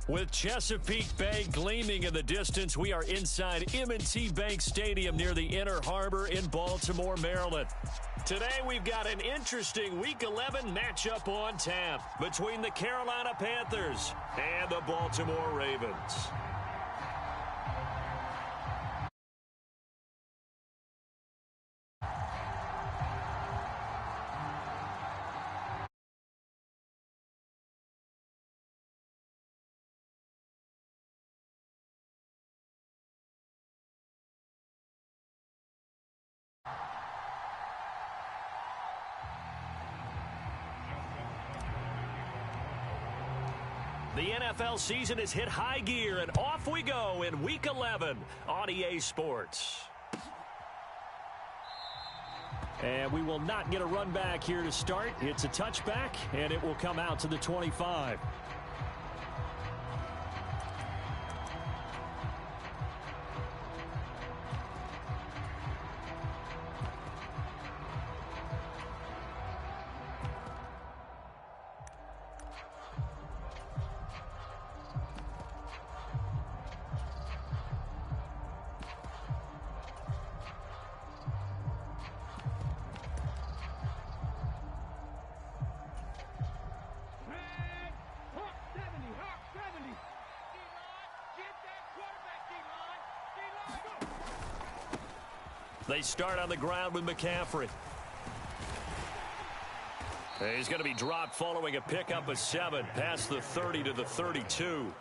With Chesapeake Bay gleaming in the distance, we are inside M&T Bank Stadium near the Inner Harbor in Baltimore, Maryland. Today, we've got an interesting Week 11 matchup on tap between the Carolina Panthers and the Baltimore Ravens. The NFL season has hit high gear, and off we go in Week 11 on EA Sports. And we will not get a run back here to start. It's a touchback, and it will come out to the 25. They start on the ground with McCaffrey. He's going to be dropped following a pickup of 7 past the 30 to the 32.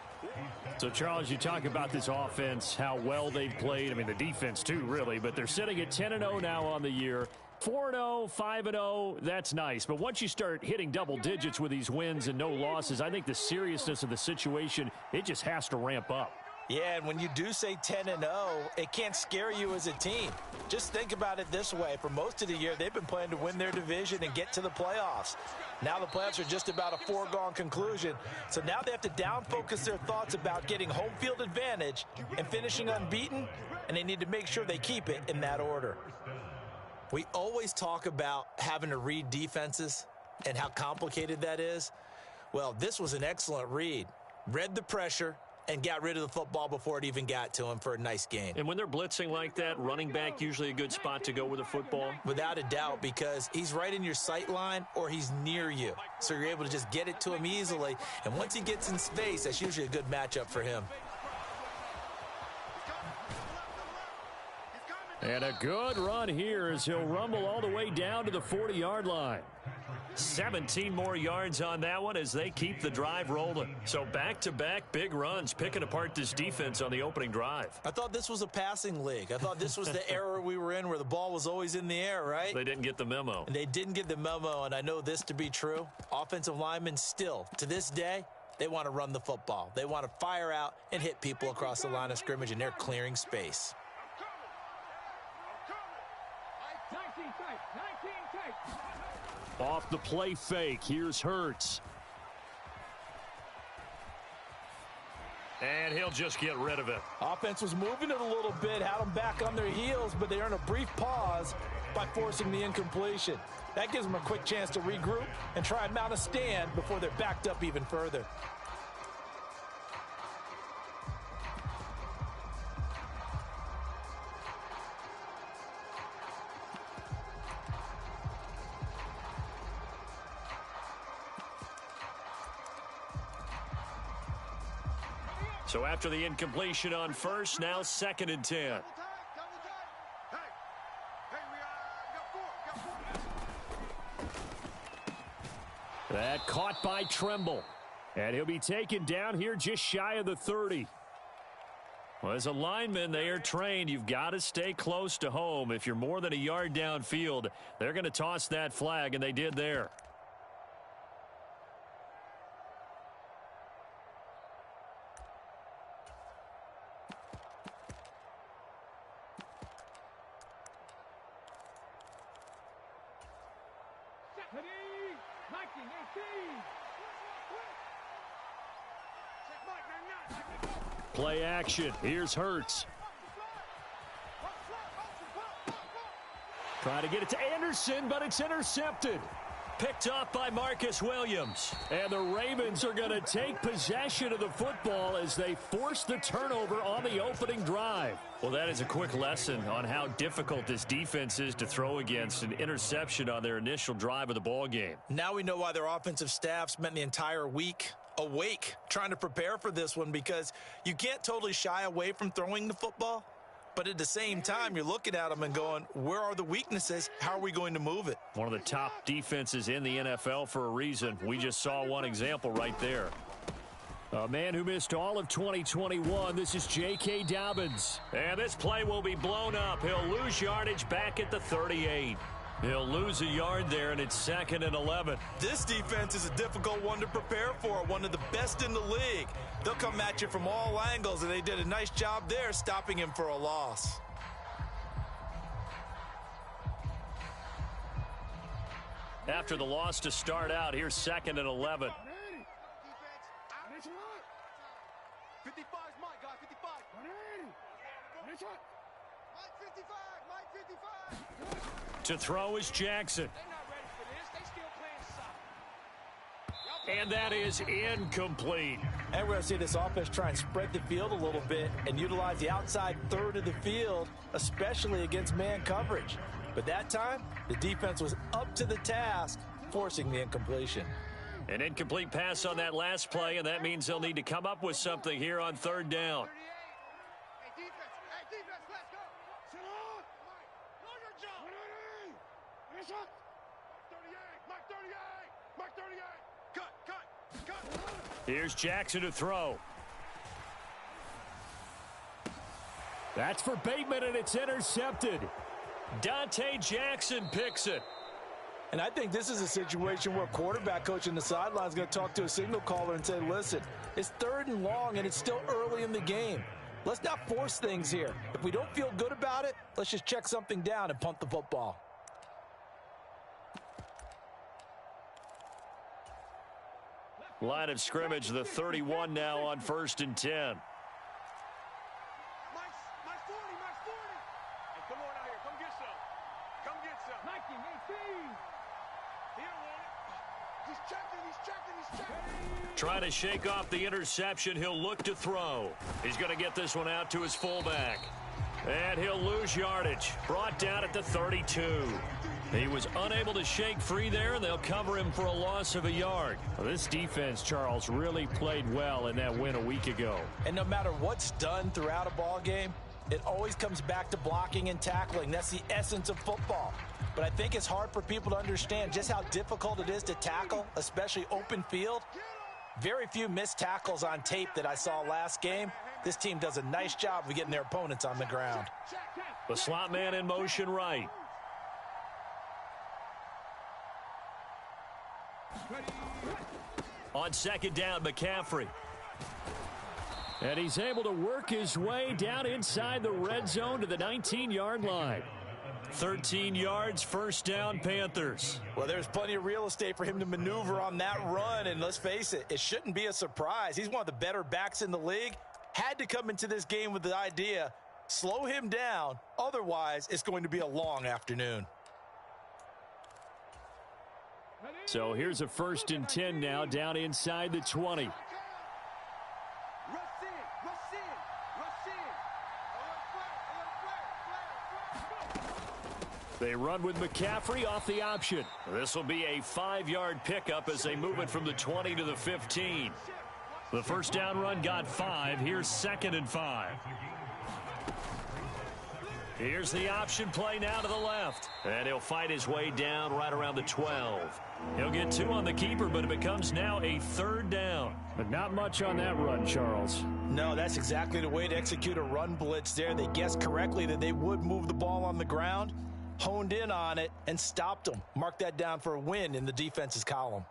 So, Charles, you talk about this offense, how well they've played. I mean, the defense, too, really. But they're sitting at 10-0 now on the year. 4-0, 5-0, that's nice. But once you start hitting double digits with these wins and no losses, I think the seriousness of the situation, it just has to ramp up. Yeah, and when you do say 10-0, it can't scare you as a team. Just think about it this way. For most of the year, they've been playing to win their division and get to the playoffs. Now the playoffs are just about a foregone conclusion. So now they have to down-focus their thoughts about getting home field advantage and finishing unbeaten, and they need to make sure they keep it in that order. We always talk about having to read defenses and how complicated that is. Well, this was an excellent read. Read the pressure and got rid of the football before it even got to him for a nice gain. And when they're blitzing like that, running back usually a good spot to go with the football? Without a doubt, because he's right in your sight line or he's near you. So you're able to just get it to him easily. And once he gets in space, that's usually a good matchup for him. And a good run here as he'll rumble all the way down to the 40-yard line. 17 more yards on that one as they keep the drive rolling. So back-to-back big runs, picking apart this defense on the opening drive. I thought this was a passing league. I thought this was the era we were in where the ball was always in the air, right? They didn't get the memo. And they didn't get the memo, and I know this to be true. Offensive linemen still, to this day, they want to run the football. They want to fire out and hit people across the line of scrimmage, and they're clearing space. Off the play fake, here's Hurts. And he'll just get rid of it. Offense was moving it a little bit, had them back on their heels, but they earned a brief pause by forcing the incompletion. That gives them a quick chance to regroup and try and mount a stand before they're backed up even further. So after the incompletion on first, now 2nd and 10. That caught by Tremble. And he'll be taken down here just shy of the 30. Well, as a lineman, they are trained. You've got to stay close to home. If you're more than a yard downfield, they're going to toss that flag, and they did there. Play action. Here's Hurts. Trying to get it to Anderson, but it's intercepted. Picked off by Marcus Williams. And the Ravens are going to take possession of the football as they force the turnover on the opening drive. Well, that is a quick lesson on how difficult this defense is to throw against. An interception on their initial drive of the ball game. Now we know why their offensive staff spent the entire week awake trying to prepare for this one, because you can't totally shy away from throwing the football. But at the same time, you're looking at them and going, where are the weaknesses? How are we going to move it? One of the top defenses in the NFL for a reason. We just saw one example right there. A man who missed all of 2021, this is J.K. Dobbins. And this play will be blown up. He'll lose yardage back at the 38. He'll lose a yard there, and it's 2nd and 11. This defense is a difficult one to prepare for, one of the best in the league. They'll come at you from all angles, and they did a nice job there stopping him for a loss. After the loss to start out, here's 2nd and 11. 55 is mine, guys, 55. 180. Mike 55. To throw is Jackson. They're not ready for this. They still playing soccer. And that is incomplete. And we're going to see this offense try and spread the field a little bit and utilize the outside third of the field, especially against man coverage. But that time, the defense was up to the task, forcing the incompletion. An incomplete pass on that last play, and that means they'll need to come up with something here on 3rd down. Hey, defense, let's go. Sit on. Know your job. 180. Finish up. Mike 38. Mike 38. Cut. Here's Jackson to throw. That's for Bateman, and it's intercepted. Dante Jackson picks it. And I think this is a situation where a quarterback coach in the sideline is going to talk to a signal caller and say, listen, it's 3rd and long, and it's still early in the game. Let's not force things here. If we don't feel good about it, let's just check something down and punt the football. Line of scrimmage, the 31 now on 1st and 10. Mike's 40. Hey, come on out here. Come get some. Come get some. Nike, 18. Here, Willie. He's checking. Trying to shake off the interception. He'll look to throw. He's going to get this one out to his fullback. And he'll lose yardage. Brought down at the 32. He was unable to shake free there, and they'll cover him for a loss of a yard. Well, this defense, Charles, really played well in that win a week ago. And no matter what's done throughout a ball game, it always comes back to blocking and tackling. That's the essence of football. But I think it's hard for people to understand just how difficult it is to tackle, especially open field. Very few missed tackles on tape that I saw last game. This team does a nice job of getting their opponents on the ground. The slot man in motion right. On 2nd down, McCaffrey. And he's able to work his way down inside the red zone to the 19-yard line. 13 yards, 1st down, Panthers. Well, there's plenty of real estate for him to maneuver on that run, and let's face it, it shouldn't be a surprise. He's one of the better backs in the league. Had to come into this game with the idea, slow him down, otherwise it's going to be a long afternoon. So here's a 1st and 10 now, down inside the 20. They run with McCaffrey off the option. This will be a 5-yard pickup as they move it from the 20 to the 15. The 1st down run got 5. Here's 2nd and 5. Here's the option play now to the left. And he'll fight his way down right around the 12. He'll get 2 on the keeper, but it becomes now a 3rd down. But not much on that run, Charles. No, that's exactly the way to execute a run blitz there. They guessed correctly that they would move the ball on the ground, honed in on it, and stopped them. Mark that down for a win in the defense's column.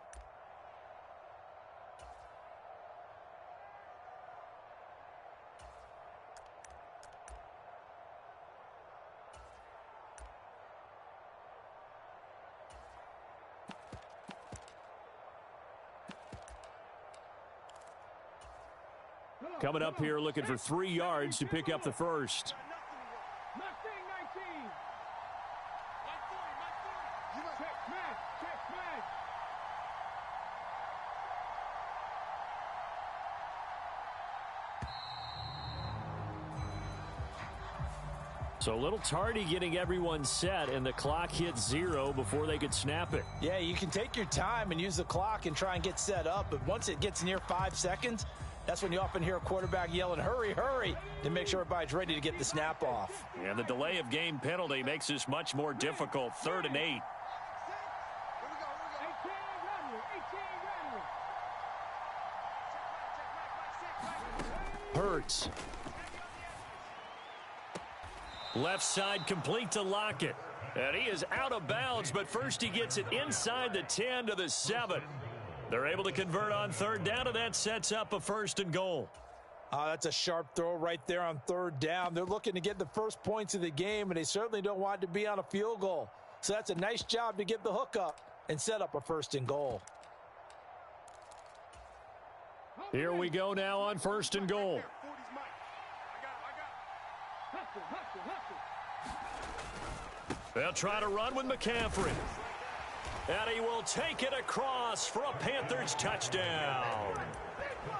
Coming up here looking for 3 yards to pick up the first. So a little tardy getting everyone set, and the clock hit 0 before they could snap it. Yeah, you can take your time and use the clock and try and get set up, but once it gets near 5 seconds, that's when you often hear a quarterback yelling, hurry, hurry, to make sure everybody's ready to get the snap off. And the delay of game penalty makes this much more difficult. 3rd and 8. Hurts. Left side complete to Lockett. And he is out of bounds, but first he gets it inside the 10 to the 7. They're able to convert on 3rd down, and that sets up a 1st and goal. That's a sharp throw right there on 3rd down. They're looking to get the first points of the game, and they certainly don't want it to be on a field goal. So that's a nice job to get the hook up and set up a 1st and goal. Here we go now on 1st and goal. They'll try to run with McCaffrey. And he will take it across for a Panthers touchdown.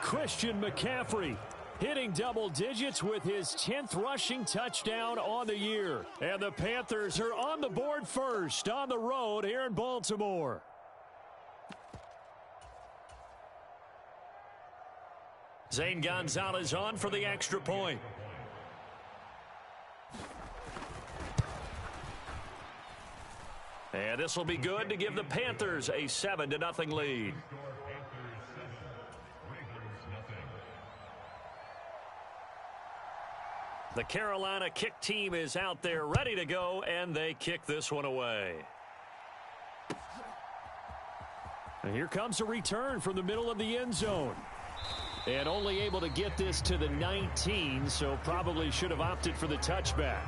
Christian McCaffrey hitting double digits with his 10th rushing touchdown on the year. And the Panthers are on the board first on the road here in Baltimore. Zane Gonzalez on for the extra point. And this will be good to give the Panthers a 7-0 lead. The Carolina kick team is out there ready to go, and they kick this one away. And here comes a return from the middle of the end zone. And only able to get this to the 19, so probably should have opted for the touchback.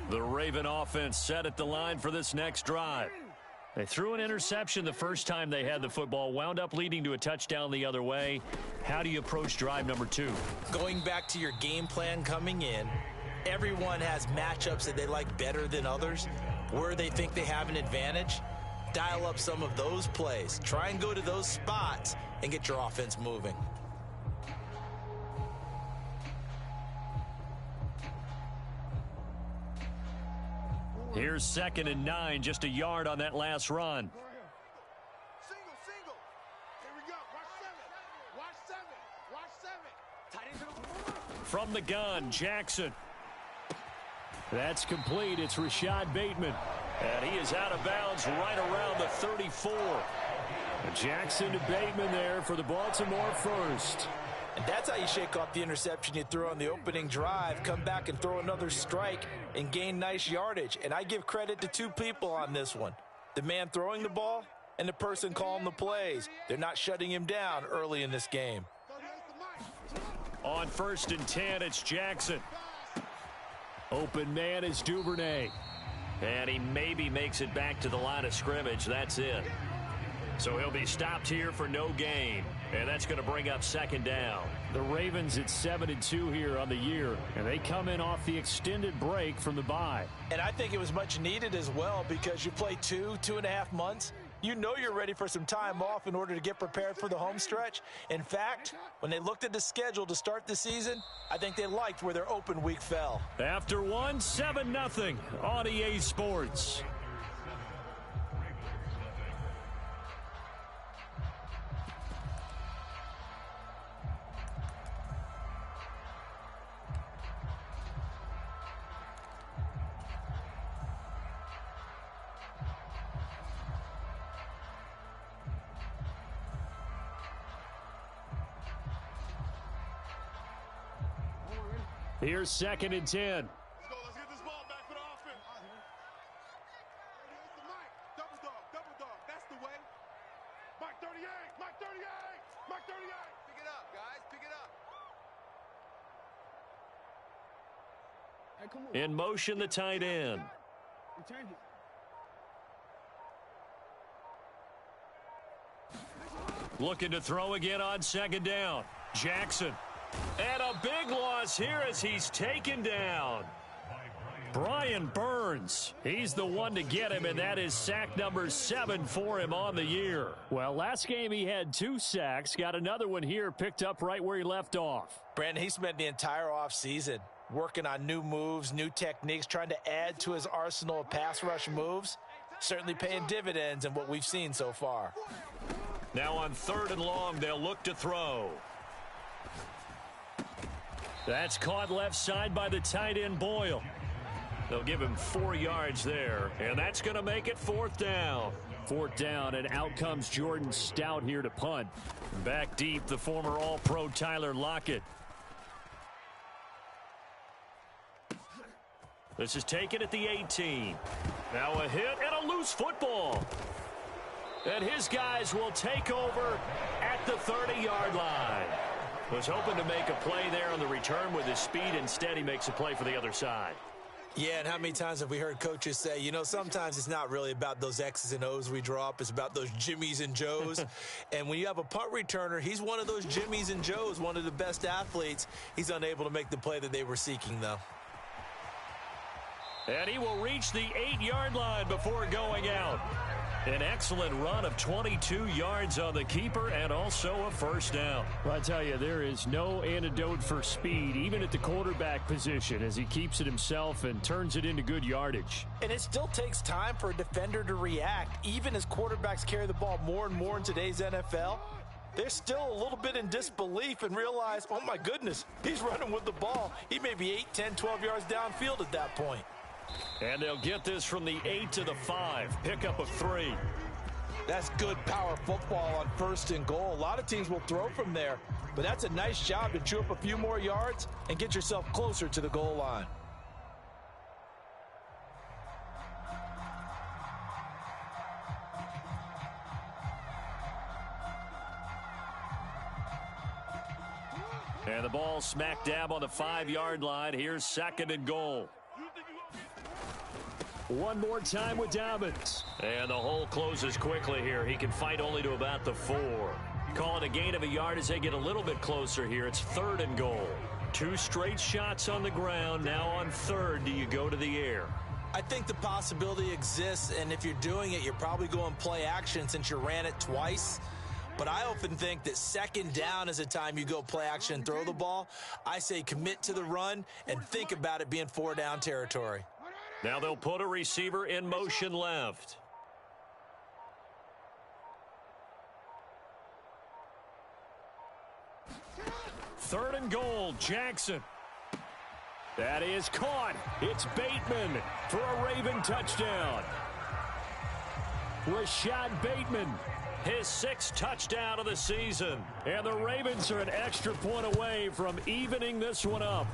The Raven offense set at the line for this next drive. They threw an interception the first time they had the football, wound up leading to a touchdown the other way. How do you approach drive number 2? Going back to your game plan coming in, everyone has matchups that they like better than others, where they think they have an advantage. Dial up some of those plays. Try and go to those spots and get your offense moving. Here's 2nd and 9, just a yard on that last run. Single. Here we go. Watch 7. From the gun, Jackson. That's complete. It's Rashad Bateman. And he is out of bounds right around the 34. Jackson to Bateman there for the Baltimore first. And that's how you shake off the interception you threw on the opening drive, come back and throw another strike and gain nice yardage. And I give credit to 2 people on this one. The man throwing the ball and the person calling the plays. They're not shutting him down early in this game. On 1st and 10, it's Jackson. Open man is Duvernay. And he maybe makes it back to the line of scrimmage. That's it. So he'll be stopped here for no gain. And that's going to bring up 2nd down. The Ravens at 7-2 here on the year. And they come in off the extended break from the bye. And I think it was much needed as well, because you play 2.5 months. You know you're ready for some time off in order to get prepared for the home stretch. In fact, when they looked at the schedule to start the season, I think they liked where their open week fell. After 7-0 on EA Sports. Here's 2nd and 10. Let's go. Let's get this ball back for the offense. It's the Mike. Double dog. That's the way. Mike 38. Mike 38. Mike 38. Pick it up, guys. Pick it up. In motion, the tight end. Looking to throw again on 2nd down. Jackson. And a big loss here as he's taken down. Brian Burns, he's the one to get him, and that is sack number 7 for him on the year. Well, last game he had 2 sacks, got another one here, picked up right where he left off. Brandon, he spent the entire offseason working on new moves, new techniques, trying to add to his arsenal of pass rush moves. Certainly paying dividends in what we've seen so far. Now on 3rd and long, they'll look to throw. That's caught left side by the tight end Boyle. They'll give him 4 yards there, and that's going to make it 4th down. 4th down, and out comes Jordan Stout here to punt. Back deep, the former All-Pro Tyler Lockett. This is taken at the 18. Now a hit and a loose football. And his guys will take over at the 30-yard line. Was hoping to make a play there on the return with his speed. Instead, he makes a play for the other side. Yeah, and how many times have we heard coaches say, you know, sometimes it's not really about those X's and O's we draw up. It's about those Jimmies and Joes. And when you have a punt returner, he's one of those Jimmies and Joes, one of the best athletes. He's unable to make the play that they were seeking, though. And he will reach the 8-yard line before going out. An excellent run of 22 yards on the keeper and also a 1st down. Well, I tell you, there is no antidote for speed, even at the quarterback position, as he keeps it himself and turns it into good yardage. And it still takes time for a defender to react. Even as quarterbacks carry the ball more and more in today's NFL, they're still a little bit in disbelief and realize, oh my goodness, he's running with the ball. He may be 8, 10, 12 yards downfield at that point. And they'll get this from the 8 to the 5. Pickup of 3. That's good power football on 1st and goal. A lot of teams will throw from there, but that's a nice job to chew up a few more yards and get yourself closer to the goal line. And the ball smack dab on the 5-yard line. Here's 2nd and goal. One more time with Dobbins. And the hole closes quickly here. He can fight only to about the 4. Call it a gain of a yard as they get a little bit closer here. It's 3rd and goal. 2 straight shots on the ground. Now on 3rd, do you go to the air? I think the possibility exists, and if you're doing it, you're probably going play action since you ran it twice. But I often think that 2nd down is a time you go play action and throw the ball. I say commit to the run and think about it being 4-down territory. Now they'll put a receiver in motion left. Third and goal, Jackson. That is caught. It's Bateman for a Raven touchdown. Rashad Bateman, his 6th touchdown of the season. And the Ravens are an extra point away from evening this one up.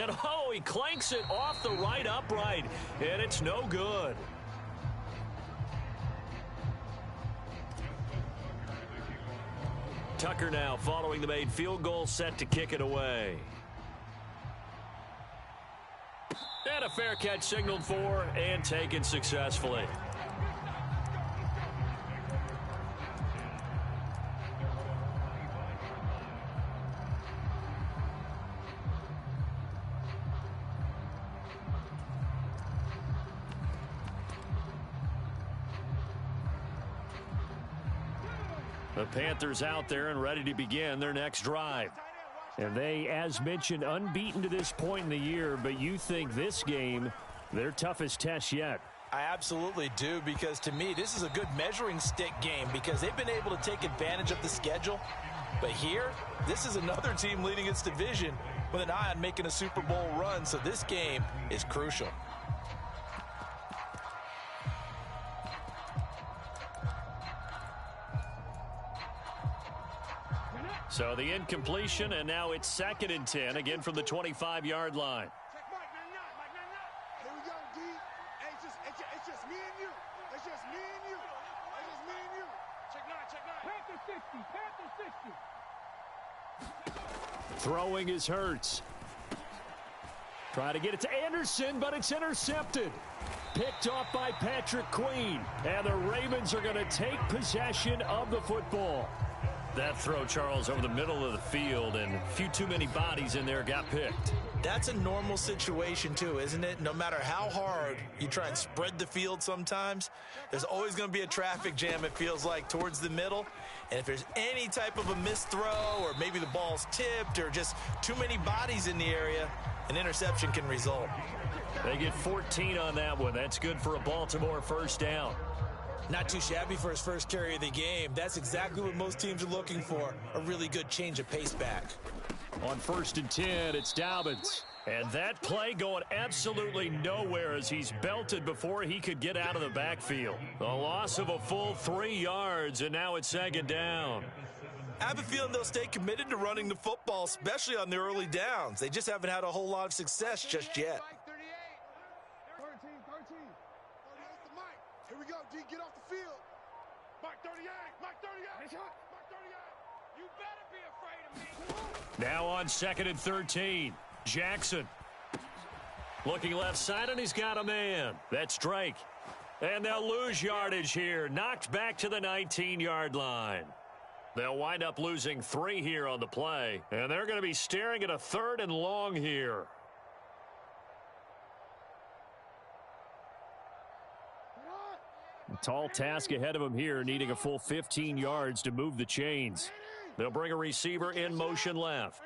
And oh, he clanks it off the right upright, and it's no good. Tucker now following the made field goal, set to kick it away. And a fair catch signaled for and taken successfully. The Panthers out there and ready to begin their next drive. And they, as mentioned, unbeaten to this point in the year, but you think this game, their toughest test yet. I absolutely do, because to me, this is a good measuring stick game because they've been able to take advantage of the schedule. But here, this is another team leading its division with an eye on making a Super Bowl run, so this game is crucial. So the incompletion, and now it's 2nd and 10, again from the 25-yard line. Here we go, D. Hey, it's just me and you. It's just me and you. It's just me and you. Check 9. Panther 60. Throwing is Hurts. Try to get it to Anderson, but it's intercepted. Picked off by Patrick Queen. And the Ravens are going to take possession of the football. That throw, Charles, over the middle of the field, and a few too many bodies in there got picked. That's a normal situation, too, isn't it? No matter how hard you try and spread the field sometimes, there's always going to be a traffic jam, it feels like, towards the middle. And if there's any type of a missed throw or maybe the ball's tipped or just too many bodies in the area, an interception can result. They get 14 on that one. That's good for a Baltimore first down. Not too shabby for his first carry of the game. That's exactly what most teams are looking for, a really good change of pace back. On 1st and 10, it's Dobbins. And that play going absolutely nowhere as he's belted before he could get out of the backfield. A loss of a full 3 yards, and now it's 2nd down. I have a feeling they'll stay committed to running the football, especially on the early downs. They just haven't had a whole lot of success just yet. 13. Here we go, D. Get off the field. Mike 38. Mike 38. Mike 38. You better be afraid of me. Now on 2nd and 13. Jackson. Looking left side, and he's got a man. That's Drake. And they'll lose yardage here. Knocked back to the 19-yard line. They'll wind up losing 3 here on the play. And they're going to be staring at a 3rd and long here. A tall task ahead of him here, needing a full 15 yards to move the chains. They'll bring a receiver in motion left.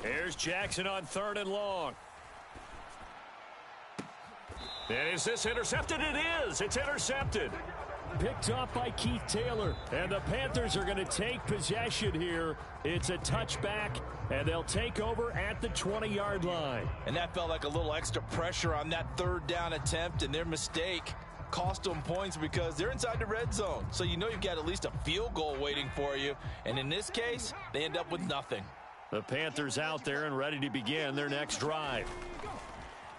Here's Jackson on 3rd and long. And is this intercepted? It is. It's intercepted. Picked off by Keith Taylor. And the Panthers are going to take possession here. It's a touchback, and they'll take over at the 20-yard line. And that felt like a little extra pressure on that 3rd down attempt, and their mistake cost them points because they're inside the red zone. So you know you've got at least a field goal waiting for you. And in this case, they end up with nothing. The Panthers out there and ready to begin their next drive.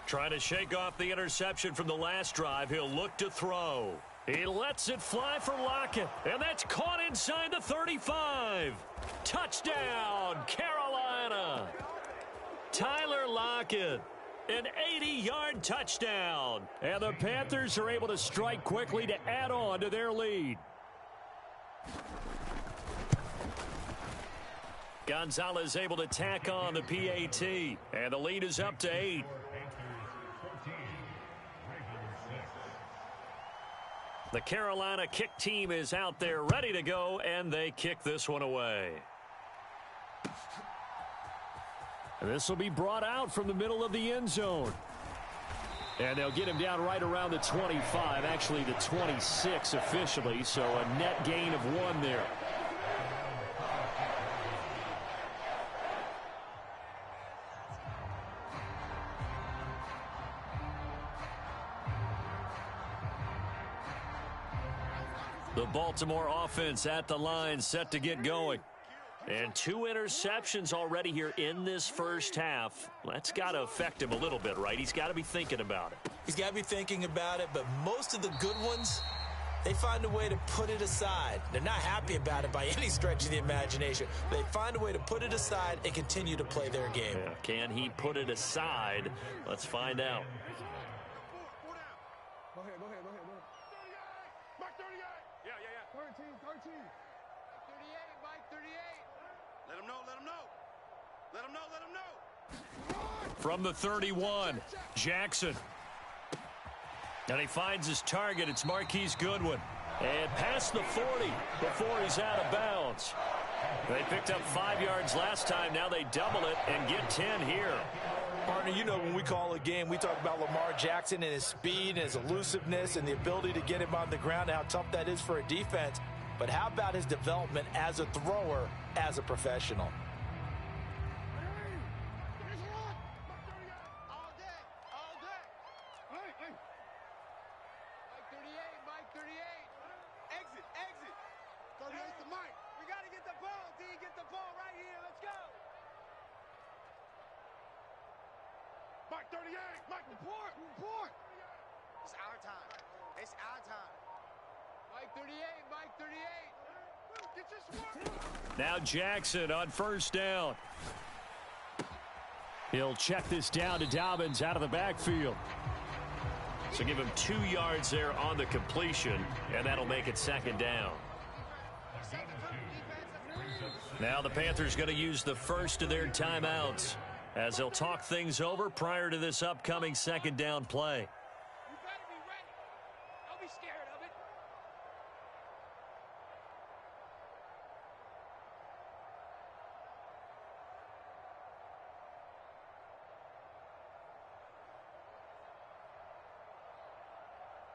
Trying to shake off the interception from the last drive. He'll look to throw. He lets it fly for Lockett, and that's caught inside the 35. Touchdown, Carolina. Tyler Lockett, an 80-yard touchdown. And the Panthers are able to strike quickly to add on to their lead. Gonzalez able to tack on the PAT, and the lead is up to 8. The Carolina kick team is out there ready to go, and they kick this one away. And this will be brought out from the middle of the end zone. And they'll get him down right around the 25, actually the 26 officially, so a net gain of 1 there. The Baltimore offense at the line, set to get going. And 2 interceptions already here in this first half. That's got to affect him a little bit, right? He's got to be thinking about it. He's got to be thinking about it, but most of the good ones, they find a way to put it aside. They're not happy about it by any stretch of the imagination. They find a way to put it aside and continue to play their game. Yeah, can he put it aside? Let's find out. Go ahead. Mike 38. Yeah. 13. 38, Mike 38. Let him know. From the 31, Jackson. And he finds his target. It's Marquise Goodwin. And past the 40 before he's out of bounds. They picked up 5 yards last time. Now they double it and get 10 here. Partner, you know when we call a game, we talk about Lamar Jackson and his speed and his elusiveness and the ability to get him on the ground and how tough that is for a defense. But how about his development as a thrower, as a professional? Mike 38. Exit. 38 to Mike. We got to get the ball, D. Get the ball right here. Let's go. Mike 38. Mike, report. It's our time. Mike 38. Get your swarm. Now Jackson on first down. He'll check this down to Dobbins out of the backfield. So give him 2 yards there on the completion, and that'll make it second down. Now the Panthers going to use the first of their timeouts as they'll talk things over prior to this upcoming second down play. You better be ready. Don't be scared of it.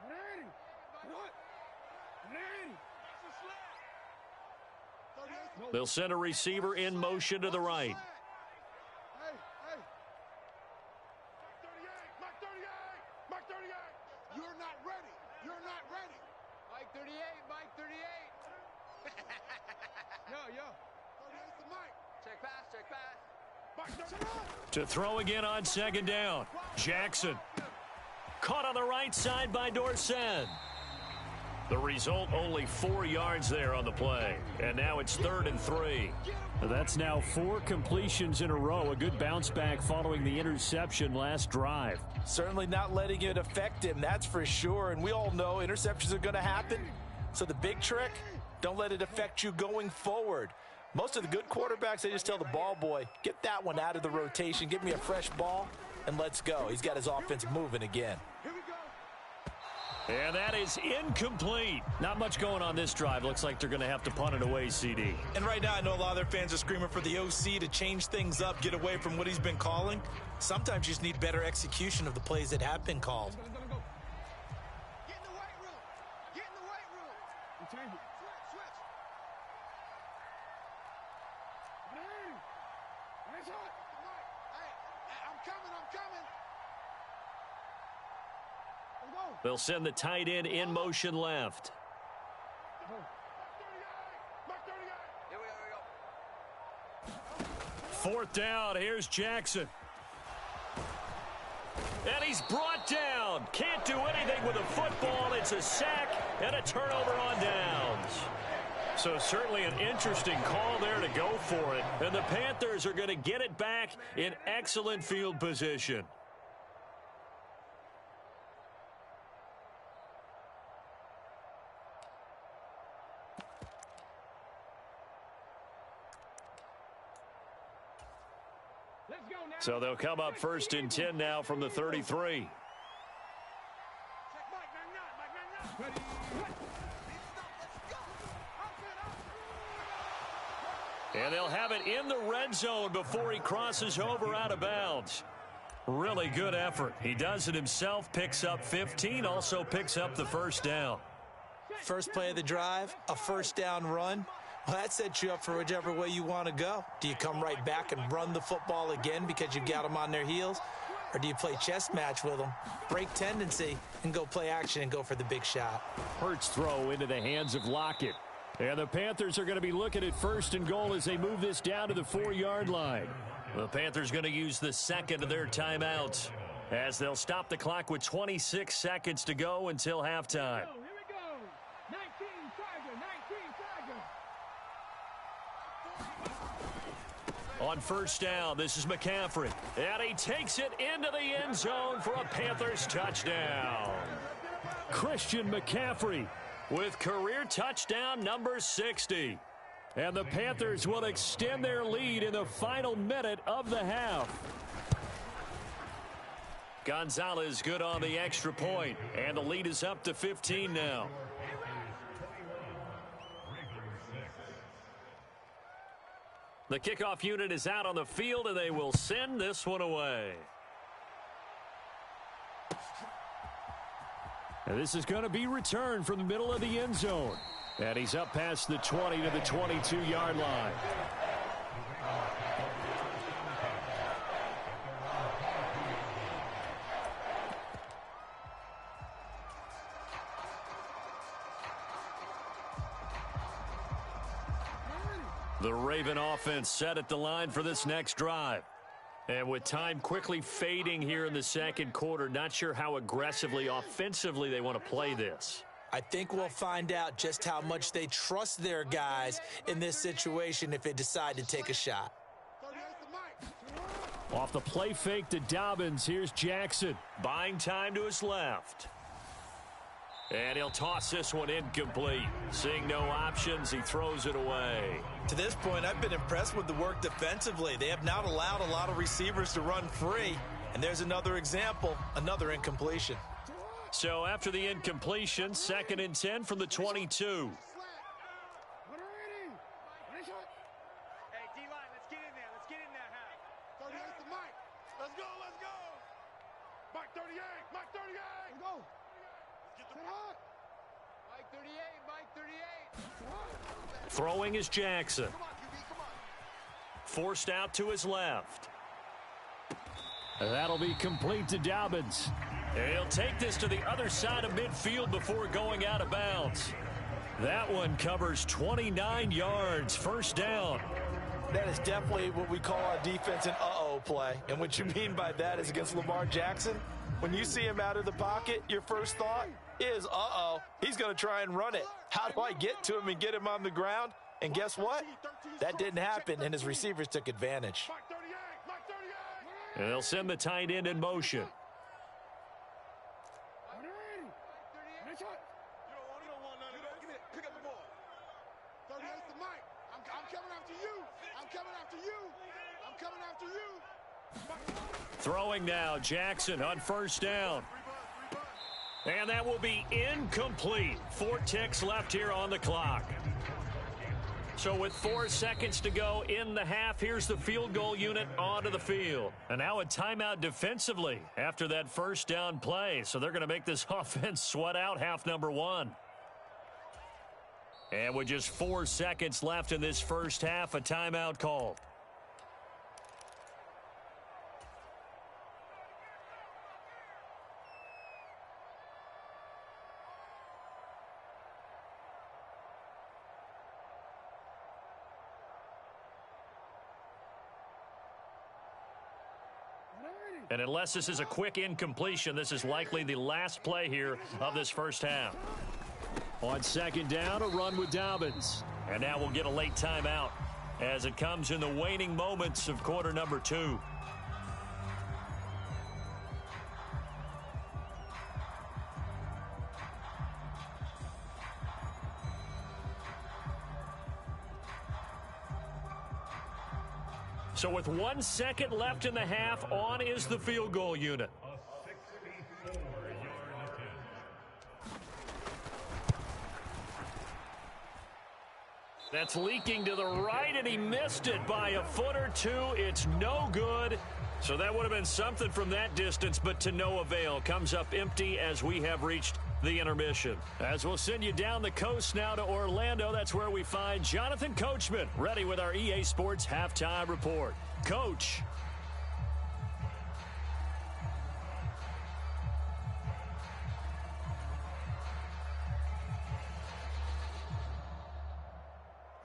Ready. What? Ready. They'll send a receiver in motion to the right. Hey, hey. Mike 38, Mike 38, Mike 38. You're not ready. You're not ready. Mike 38, Mike 38. Yo. 38's the Mike. Check pass. Mike 38. To throw again on second down. Jackson. Caught on the right side by Dorsett. The result, only 4 yards there on the play. And now it's 3rd and 3. That's now 4 completions in a row. A good bounce back following the interception last drive. Certainly not letting it affect him, that's for sure. And we all know interceptions are going to happen. So the big trick, don't let it affect you going forward. Most of the good quarterbacks, they just tell the ball boy, get that one out of the rotation, give me a fresh ball, and let's go. He's got his offense moving again. And that is incomplete. Not much going on this drive. Looks like they're going to have to punt it away, CD. And right now, I know a lot of their fans are screaming for the OC to change things up, get away from what he's been calling. Sometimes you just need better execution of the plays that have been called. Get in the weight room. Get in the weight room. Change it. Switch. Hey, that's hot. Hey, I'm coming. They'll send the tight end in motion left. Fourth down. Here's Jackson. And he's brought down. Can't do anything with a football. It's a sack and a turnover on downs. So certainly an interesting call there to go for it. And the Panthers are going to get it back in excellent field position. So they'll come up 1st and 10 now from the 33. And they'll have it in the red zone before he crosses over out of bounds. Really good effort. He does it himself, picks up 15, also picks up the first down. First play of the drive, a first down run. Well, that sets you up for whichever way you want to go. Do you come right back and run the football again because you've got them on their heels? Or do you play chess match with them, break tendency, and go play action and go for the big shot? Hurts throw into the hands of Lockett. And the Panthers are going to be looking at 1st and goal as they move this down to the 4-yard line. The Panthers going to use the second of their timeouts as they'll stop the clock with 26 seconds to go until halftime. On first down, this is McCaffrey. And he takes it into the end zone for a Panthers touchdown. Christian McCaffrey with career touchdown number 60. And the Panthers will extend their lead in the final minute of the half. Gonzalez good on the extra point, and the lead is up to 15 now. The kickoff unit is out on the field, and they will send this one away. And this is going to be returned from the middle of the end zone. And he's up past the 20 to the 22-yard line. The Raven offense set at the line for this next drive. And with time quickly fading here in the second quarter, not sure how aggressively, offensively they want to play this. I think we'll find out just how much they trust their guys in this situation if they decide to take a shot. Off the play fake to Dobbins, here's Jackson. Buying time to his left. And he'll toss this one incomplete. Seeing no options, he throws it away. To this point, I've been impressed with the work defensively. They have not allowed a lot of receivers to run free. And there's another example, another incompletion. So after the incompletion, 2nd and 10 from the 22. Throwing is Jackson. Forced out to his left. That'll be complete to Dobbins. And he'll take this to the other side of midfield before going out of bounds. That one covers 29 yards. First down. That is definitely what we call a defense an uh-oh play. And what you mean by that is against Lamar Jackson, when you see him out of the pocket, your first thought is, uh-oh, he's going to try and run it. How do I get to him and get him on the ground? And guess what? That didn't happen, and his receivers took advantage. And they'll send the tight end in motion. Throwing now, Jackson on first down. And that will be incomplete. 4 ticks left here on the clock. So with 4 seconds to go in the half, here's the field goal unit onto the field. And now a timeout defensively after that first down play. So they're going to make this offense sweat out half number 1. And with just 4 seconds left in this first half, a timeout called. And unless this is a quick incompletion, this is likely the last play here of this first half. On second down, a run with Dobbins. And now we'll get a late timeout as it comes in the waning moments of quarter number 2. So with 1 second left in the half, on is the field goal unit. That's leaking to the right, and he missed it by a foot or two. It's no good. So that would have been something from that distance, but to no avail. Comes up empty as we have reached the intermission. As we'll send you down the coast now to Orlando, that's where we find Jonathan Coachman ready with our EA Sports Halftime Report. Coach.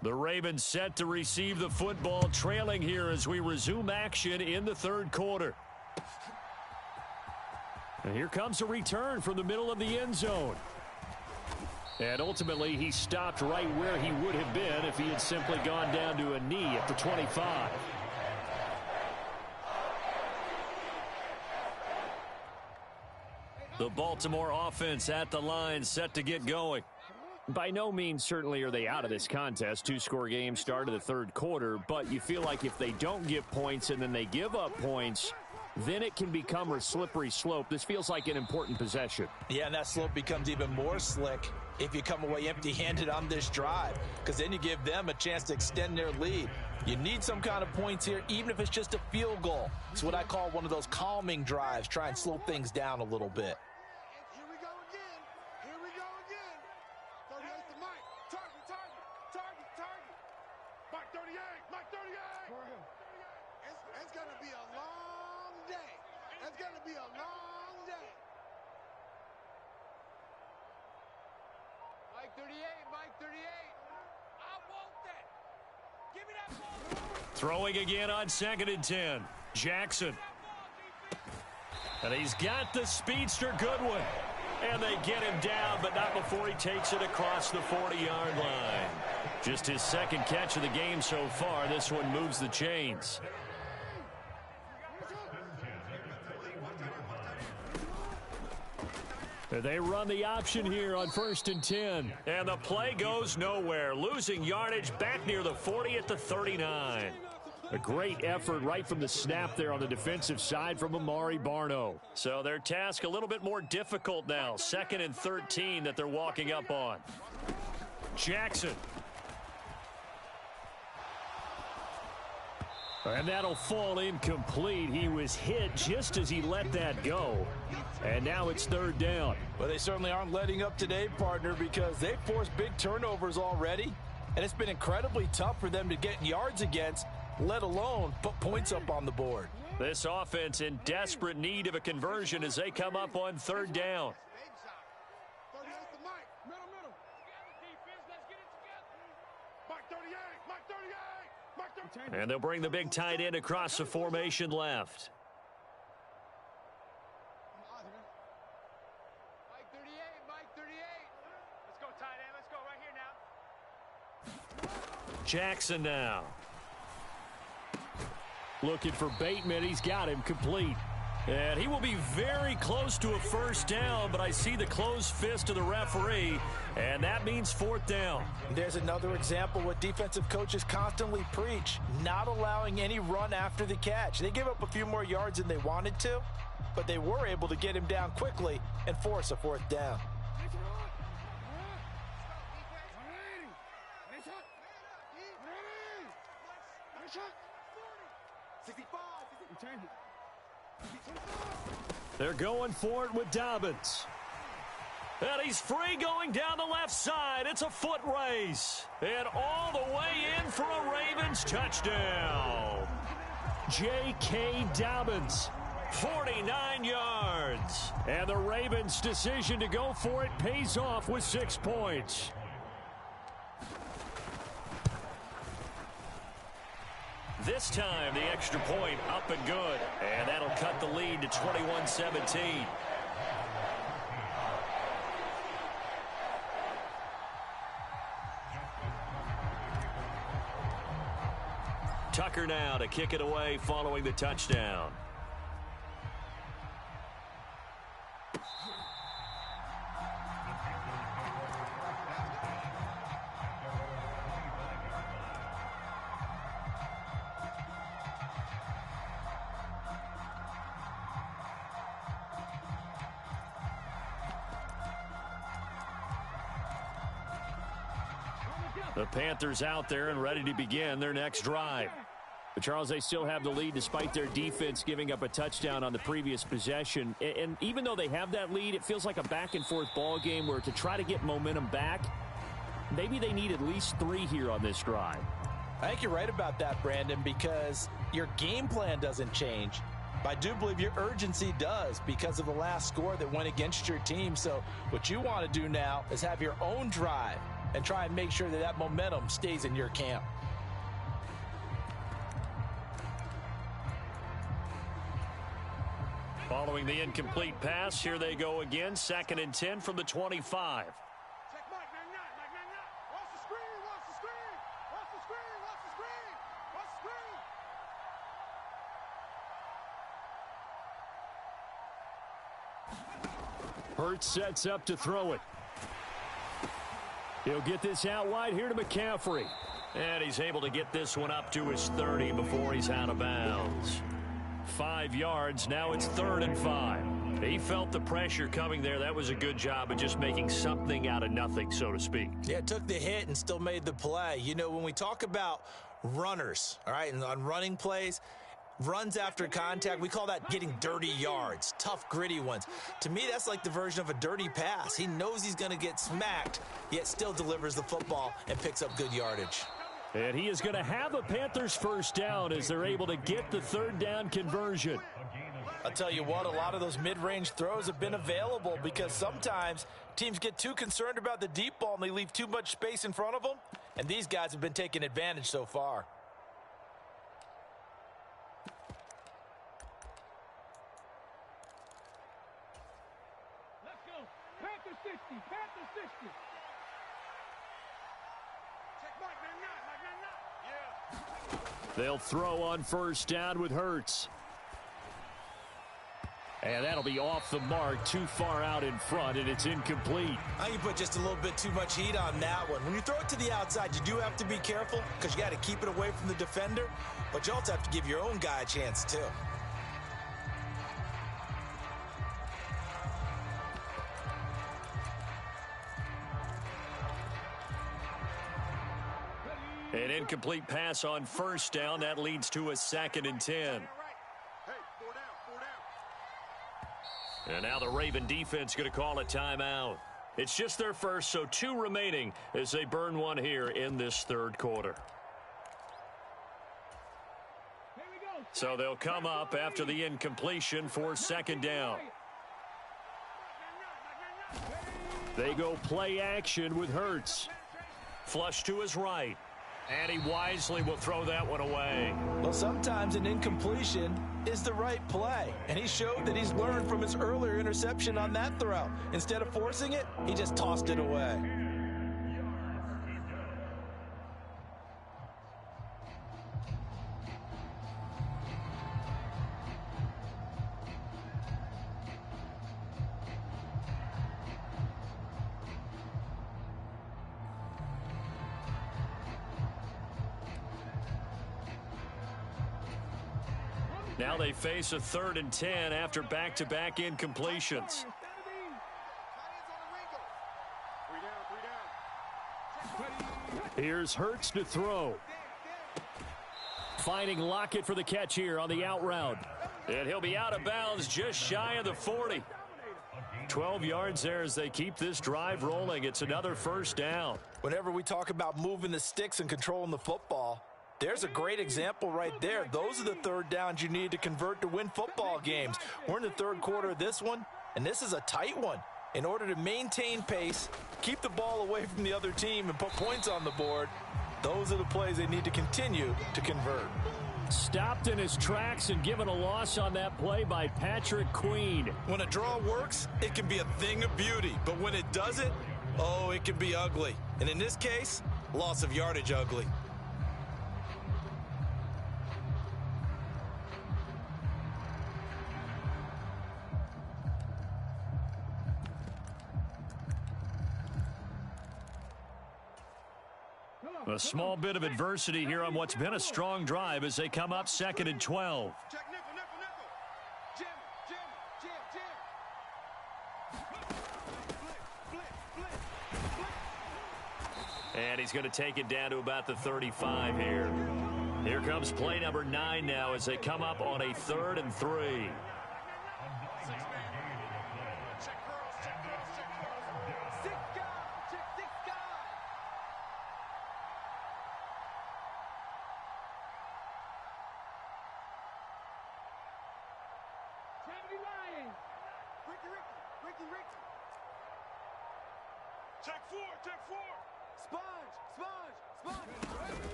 The Ravens set to receive the football, trailing here as we resume action in the third quarter. And here comes a return from the middle of the end zone. And ultimately, he stopped right where he would have been if he had simply gone down to a knee at the 25. The Baltimore offense at the line, set to get going. By no means certainly are they out of this contest. 2-score game start of the third quarter, but you feel like if they don't get points and then they give up points, then it can become a slippery slope. This feels like an important possession. Yeah, and that slope becomes even more slick if you come away empty-handed on this drive, because then you give them a chance to extend their lead. You need some kind of points here, even if it's just a field goal. It's what I call one of those calming drives. Try and slow things down a little bit. Here we go again. Here we go again. 38 to Mike. Target. Mike 38. Mike 38. It's going to be a long day. It's going to be a long day. Mike 38. Mike 38. I want that. Give me that ball. Throwing again on 2nd and 10. Jackson. And he's got the speedster Goodwin. And they get him down, but not before he takes it across the 40-yard line. Just his second catch of the game so far. This one moves the chains. They run the option here on 1st and 10. And the play goes nowhere. Losing yardage back near the 40 at the 39. A great effort right from the snap there on the defensive side from Amari Barno. So their task a little bit more difficult now. 2nd and 13 that they're walking up on. Jackson. And that'll fall incomplete. He was hit just as he let that go. And now it's 3rd down. Well, they certainly aren't letting up today, partner, because they've forced big turnovers already. And it's been incredibly tough for them to get yards against, let alone put points up on the board. This offense in desperate need of a conversion as they come up on 3rd down. And they'll bring the big tight end across the formation left. Mike 38, Mike 38. Let's go, tight end. Let's go right here now. Jackson now. Looking for Bateman. He's got him complete. And he will be very close to a 1st down, but I see the closed fist of the referee, and that means 4th down. There's another example what defensive coaches constantly preach, not allowing any run after the catch. They give up a few more yards than they wanted to, but they were able to get him down quickly and force a 4th down. They're going for it with Dobbins. And he's free going down the left side. It's a foot race. And all the way in for a Ravens touchdown. J.K. Dobbins, 49 yards. And the Ravens' decision to go for it pays off with 6 points. This time, the extra point up and good. And that'll cut the lead to 21-17. Tucker now to kick it away following the touchdown. The Panthers out there and ready to begin their next drive. But Charles, they still have the lead despite their defense giving up a touchdown on the previous possession. And even though they have that lead, it feels like a back-and-forth ball game where to try to get momentum back, maybe they need at least 3 here on this drive. I think you're right about that, Brandon, because your game plan doesn't change. But I do believe your urgency does because of the last score that went against your team. So what you want to do now is have your own drive and try and make sure that that momentum stays in your camp. Following the incomplete pass, here they go again. 2nd and 10 from the 25. Check Mike, man, not. Watch the screen, watch the screen. Watch the screen, watch the screen. Watch the screen. Hurts sets up to throw it. He'll get this out wide here to McCaffrey. And he's able to get this one up to his 30 before he's out of bounds. 5 yards. Now it's 3rd and 5. He felt the pressure coming there. That was a good job of just making something out of nothing, so to speak. Yeah, took the hit and still made the play. You know, when we talk about runners, all right, and on running plays, runs after contact, we call that getting dirty yards, tough, gritty ones. To me, that's like the version of a dirty pass. He knows he's going to get smacked, yet still delivers the football and picks up good yardage. And he is going to have a Panthers 1st down as they're able to get the 3rd down conversion. I'll tell you what, a lot of those mid-range throws have been available because sometimes teams get too concerned about the deep ball and they leave too much space in front of them, and these guys have been taking advantage so far. Let's go. Panther 60, Panther 60. Check Mike, man, not. Yeah. They'll throw on 1st down with Hurts. And that'll be off the mark, too far out in front, and it's incomplete. You put just a little bit too much heat on that one. When you throw it to the outside, you do have to be careful because you got to keep it away from the defender, but you also have to give your own guy a chance too. An incomplete pass on first down. That leads to a 2nd and 10. And now the Raven defense going to call a timeout. It's just their first, so 2 remaining as they burn one here in this 3rd quarter. So they'll come up after the incompletion for 2nd down. They go play action with Hurts. Flush to his right. And he wisely will throw that one away. Well, sometimes an incompletion is the right play. And he showed that he's learned from his earlier interception on that throw. Instead of forcing it, he just tossed it away. Now they face a 3rd and 10 after back-to-back incompletions. Here's Hurts to throw. Finding Lockett for the catch here on the out route. And he'll be out of bounds just shy of the 40. 12 yards there as they keep this drive rolling. It's another 1st down. Whenever we talk about moving the sticks and controlling the football, there's a great example right there. Those are the 3rd downs you need to convert to win football games. We're in the 3rd quarter of this one, and this is a tight one. In order to maintain pace, keep the ball away from the other team, and put points on the board, those are the plays they need to continue to convert. Stopped in his tracks and given a loss on that play by Patrick Queen. When a draw works, it can be a thing of beauty. But when it doesn't, oh, it can be ugly. And in this case, loss of yardage ugly. A small bit of adversity here on what's been a strong drive as they come up 2nd and 12. And he's going to take it down to about the 35 here. Here comes play number 9 now as they come up on a 3rd and 3.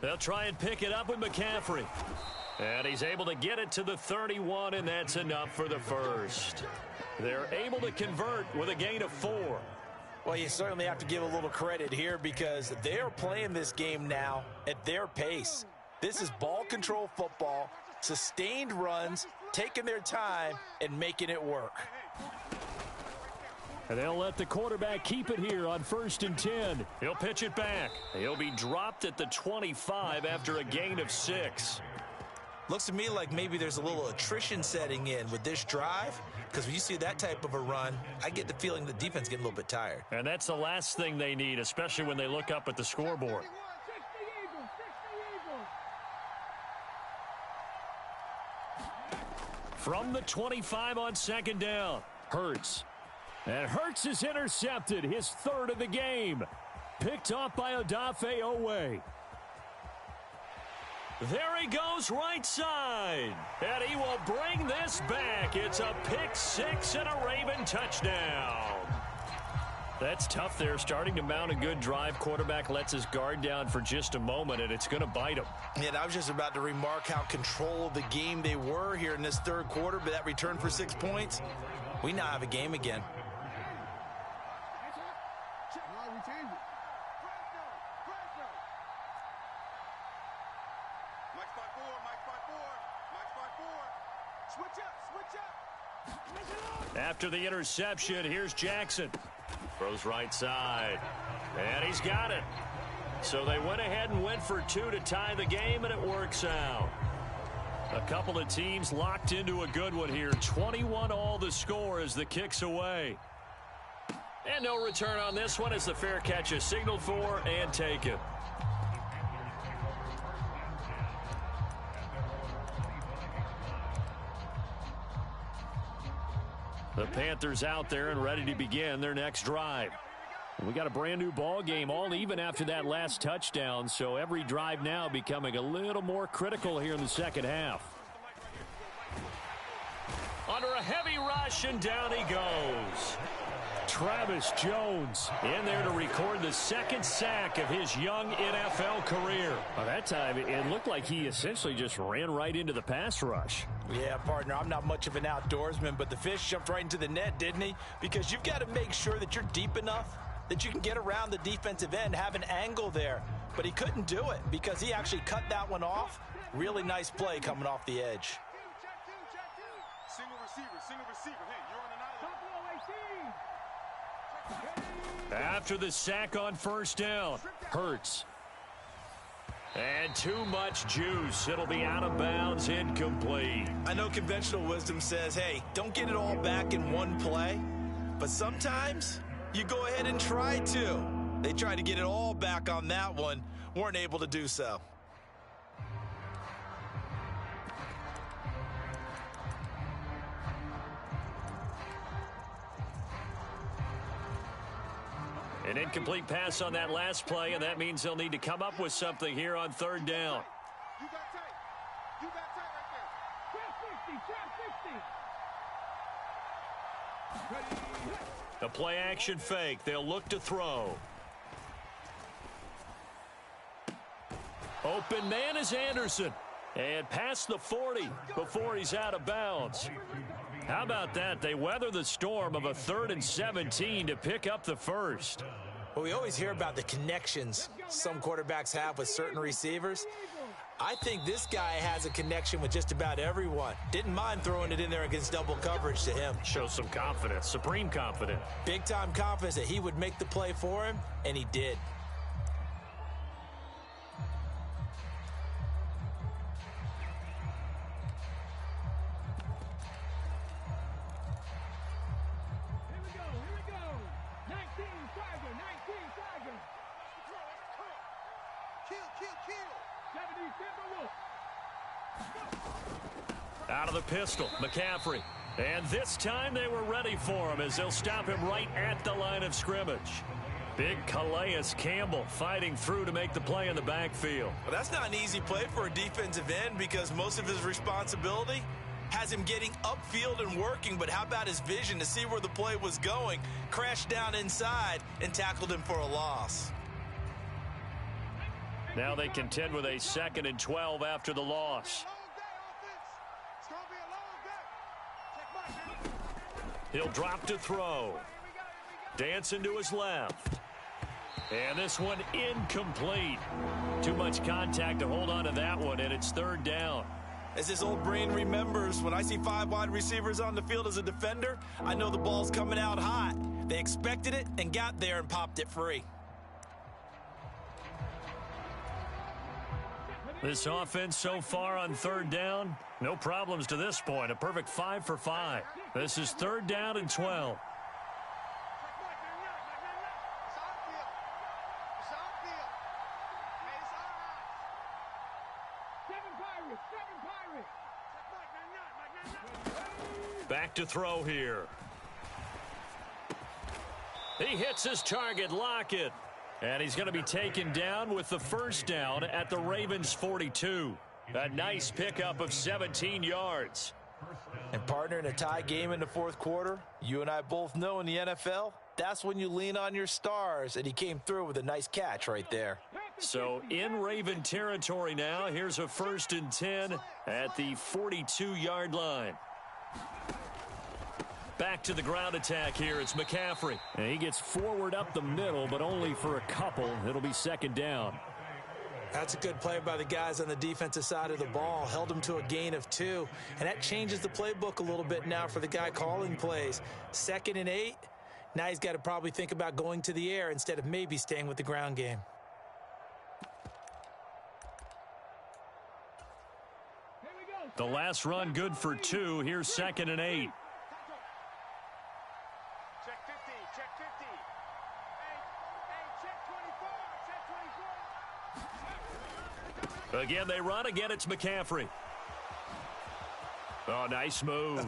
They'll try and pick it up with McCaffrey. And he's able to get it to the 31, and that's enough for the 1st. They're able to convert with a gain of 4. Well, you certainly have to give a little credit here because they're playing this game now at their pace. This is ball control football, sustained runs, taking their time, and making it work. And they'll let the quarterback keep it here on 1st and 10. He'll pitch it back. He'll be dropped at the 25 after a gain of 6. Looks to me like maybe there's a little attrition setting in with this drive, because when you see that type of a run, I get the feeling the defense getting a little bit tired. And that's the last thing they need, especially when they look up at the scoreboard. From the 25 on 2nd down, Hurts. And Hurts is intercepted, his 3rd of the game. Picked off by Odafe Owe. There he goes right side. And he will bring this back. It's a pick 6 and a Raven touchdown. That's tough there, starting to mount a good drive. Quarterback lets his guard down for just a moment, and it's going to bite him. Yeah, I was just about to remark how control of the game they were here in this 3rd quarter, but that return for 6 points, we now have a game again. After the interception, here's Jackson. Throws right side. And he's got it. So they went ahead and went for two to tie the game, and it works out. A couple of teams locked into a good one here. 21 all the score as the kick's away. And no return on this one as the fair catch is signaled for and taken. The Panthers out there and ready to begin their next drive. We got a brand new ball game, all even after that last touchdown, so every drive now becoming a little more critical here in the second half. Under a heavy rush, and down he goes. Travis Jones in there to record the second sack of his young NFL career. Well, that time, it looked like he essentially just ran right into the pass rush. Yeah, partner, I'm not much of an outdoorsman, but the fish jumped right into the net, didn't he? Because you've got to make sure that you're deep enough that you can get around the defensive end, have an angle there. But he couldn't do it because he actually cut that one off. Really nice play coming off the edge. Single receiver. Hey, you're on an island. After the sack on first down, Hurts. And too much juice. It'll be out of bounds, incomplete. I know conventional wisdom says, hey, don't get it all back in one play. But sometimes you go ahead and try to. They tried to get it all back on that one. Weren't able to do so. An incomplete pass on that last play, and that means they'll need to come up with something here on third down. You got tight. You got tight right there. Trap 60. A play action fake. They'll look to throw. Open man is Anderson. And past the 40 before he's out of bounds. How about that? They weather the storm of a 3rd and 17 to pick up the first. Well, we always hear about the connections some quarterbacks have with certain receivers. I think this guy has a connection with just about everyone. Didn't mind throwing it in there against double coverage to him. Shows some confidence, supreme confidence. Big-time confidence that he would make the play for him, and he did. Out of the pistol, McCaffrey. And this time they were ready for him as they'll stop him right at the line of scrimmage. Big Calais Campbell fighting through to make the play in the backfield. Well, that's not an easy play for a defensive end because most of his responsibility has him getting upfield and working, but how about his vision to see where the play was going, crashed down inside, and tackled him for a loss. Now they contend with a 2nd and 12 after the loss. He'll drop to throw. Dancing to his left. And this one incomplete. Too much contact to hold on to that one, and it's 3rd down. As his old brain remembers, when I see 5 wide receivers on the field as a defender, I know the ball's coming out hot. They expected it and got there and popped it free. This offense so far on 3rd down, no problems to this point. A perfect 5 for 5. This is 3rd down and 12. Back to throw here. He hits his target, Lockett. And he's going to be taken down with the first down at the Ravens' 42. A nice pickup of 17 yards. And partner, in a tie game in the 4th quarter, you and I both know in the NFL, that's when you lean on your stars, and he came through with a nice catch right there. So in Raven territory now, here's a 1st and 10 at the 42-yard line. Back to the ground attack here. It's McCaffrey. And he gets forward up the middle, but only for a couple. It'll be 2nd down. That's a good play by the guys on the defensive side of the ball. Held them to a gain of 2. And that changes the playbook a little bit now for the guy calling plays. 2nd and 8. Now he's got to probably think about going to the air instead of maybe staying with the ground game. The last run good for 2. Here's 2nd and 8. Check 50, check 50. Hey, check 24, check 24. Again, they run. Again, it's McCaffrey. Oh, nice move.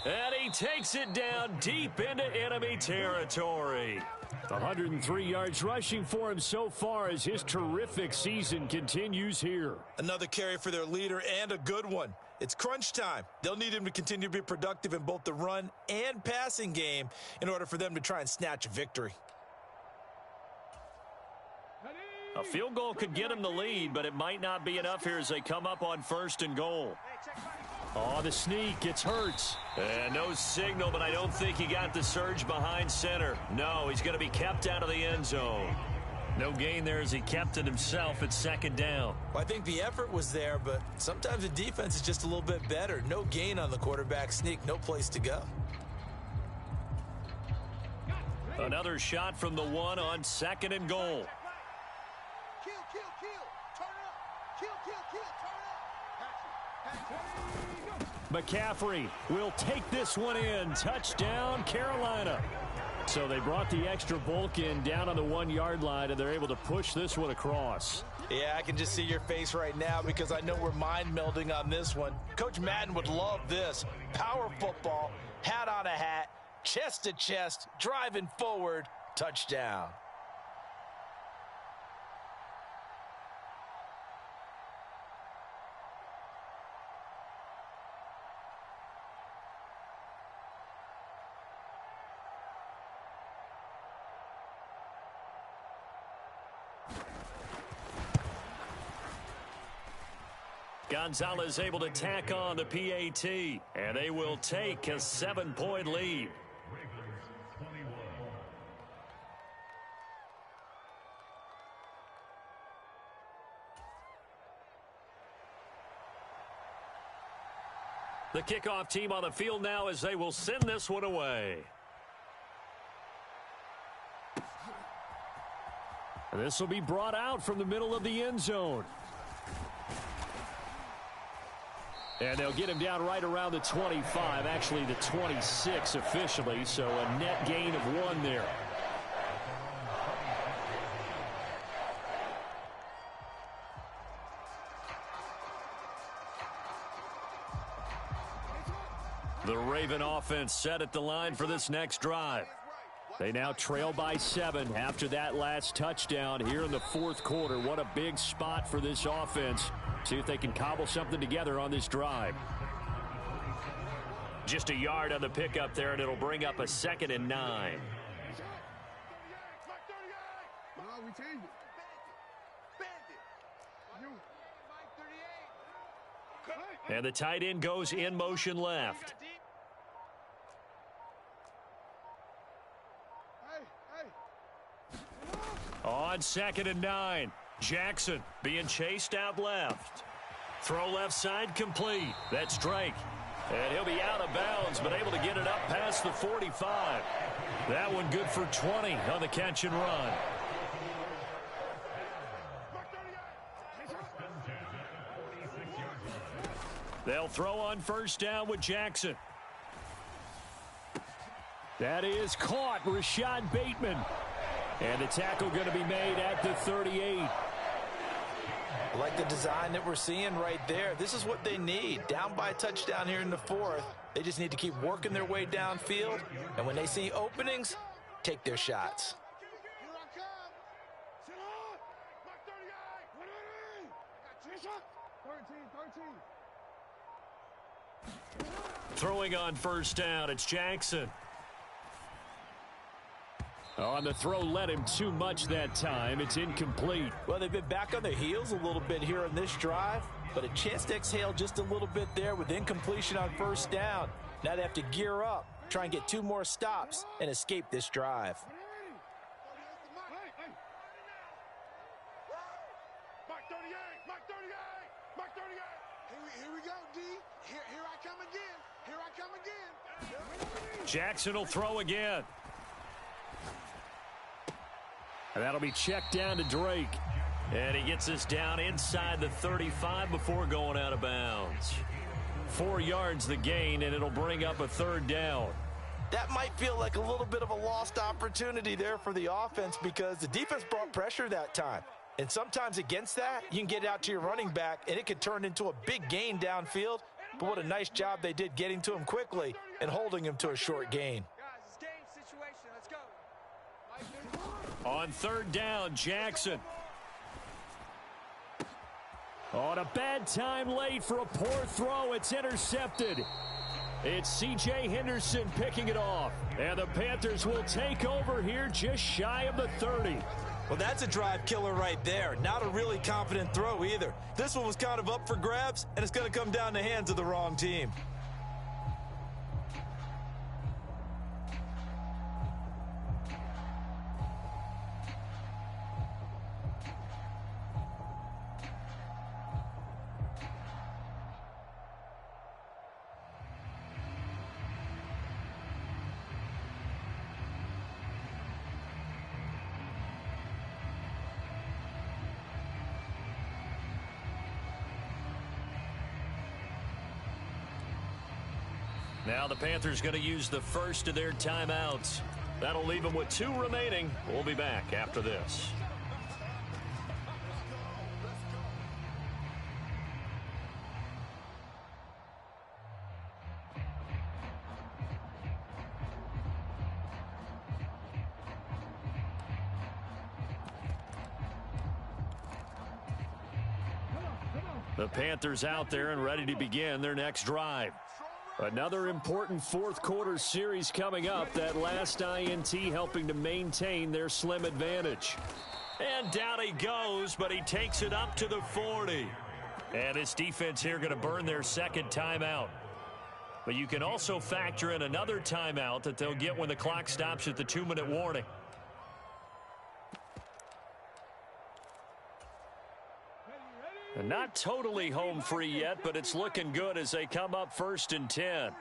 And he takes it down deep into enemy territory. 103 yards rushing for him so far as his terrific season continues here. Another carry for their leader and a good one. It's crunch time. They'll need him to continue to be productive in both the run and passing game in order for them to try and snatch a victory. A field goal could get him the lead, but it might not be enough here as they come up on 1st and goal. Oh, the sneak. It's Hurts. And no signal, but I don't think he got the surge behind center. No, he's going to be kept out of the end zone. No gain there as he kept it himself at 2nd down. Well, I think the effort was there, but sometimes the defense is just a little bit better. No gain on the quarterback sneak. No place to go. Another shot from the 1 on 2nd and goal. Kill, kill, kill. Turn it up. Kill, kill, kill. Turn it up. McCaffrey will take this one in. Touchdown, Carolina. So they brought the extra bulk in down on the 1-yard line, and they're able to push this one across. Yeah, I can just see your face right now because I know we're mind melding on this one. Coach Madden would love this. Power football, hat on a hat, chest to chest, driving forward, touchdown. Gonzalez able to tack on the PAT, and they will take a 7-point lead. The kickoff team on the field now as they will send this one away. And this will be brought out from the middle of the end zone. And they'll get him down right around the 25, actually the 26 officially, so a net gain of 1 there. The Raven offense set at the line for this next drive. They now trail by 7 after that last touchdown here in the 4th quarter. What a big spot for this offense. See if they can cobble something together on this drive. Just a yard on the pickup there, and it'll bring up a 2nd and 9. We changed it. And the tight end goes in motion left. On 2nd and 9. Jackson being chased out left. Throw left side complete. That's Drake. And he'll be out of bounds, but able to get it up past the 45. That one good for 20 on the catch and run. They'll throw on 1st down with Jackson. That is caught. Rashad Bateman. And the tackle going to be made at the 38. I like the design that we're seeing right there. This is what they need. Down by a touchdown here in the 4th. They just need to keep working their way downfield. And when they see openings, take their shots. Throwing on 1st down, it's Jackson. On the throw, led him too much that time. It's incomplete. Well, they've been back on their heels a little bit here on this drive, but a chance to exhale just a little bit there with incompletion on 1st down. Now they have to gear up, try and get 2 more stops, and escape this drive. Jackson will throw again. And that'll be checked down to Drake. And he gets us down inside the 35 before going out of bounds. 4 yards the gain, and it'll bring up a third down. That might feel like a little bit of a lost opportunity there for the offense because the defense brought pressure that time. And sometimes against that, you can get it out to your running back, and it could turn into a big gain downfield. But what a nice job they did getting to him quickly and holding him to a short gain. Guys, it's game situation. Let's go. On third down, Jackson. On a bad time late for a poor throw. It's intercepted. It's C.J. Henderson picking it off. And the Panthers will take over here just shy of the 30. Well, that's a drive killer right there. Not a really confident throw either. This one was kind of up for grabs, and it's going to come down the hands of the wrong team. Now the Panthers going to use the first of their timeouts. That'll leave them with 2 remaining. We'll be back after this. The Panthers out there and ready to begin their next drive. Another important fourth quarter series coming up. That last INT helping to maintain their slim advantage. And down he goes, but he takes it up to the 40. And this defense here going to burn their second timeout. But you can also factor in another timeout that they'll get when the clock stops at the 2-minute warning. And not totally home free yet, but it's looking good as they come up 1st and 10.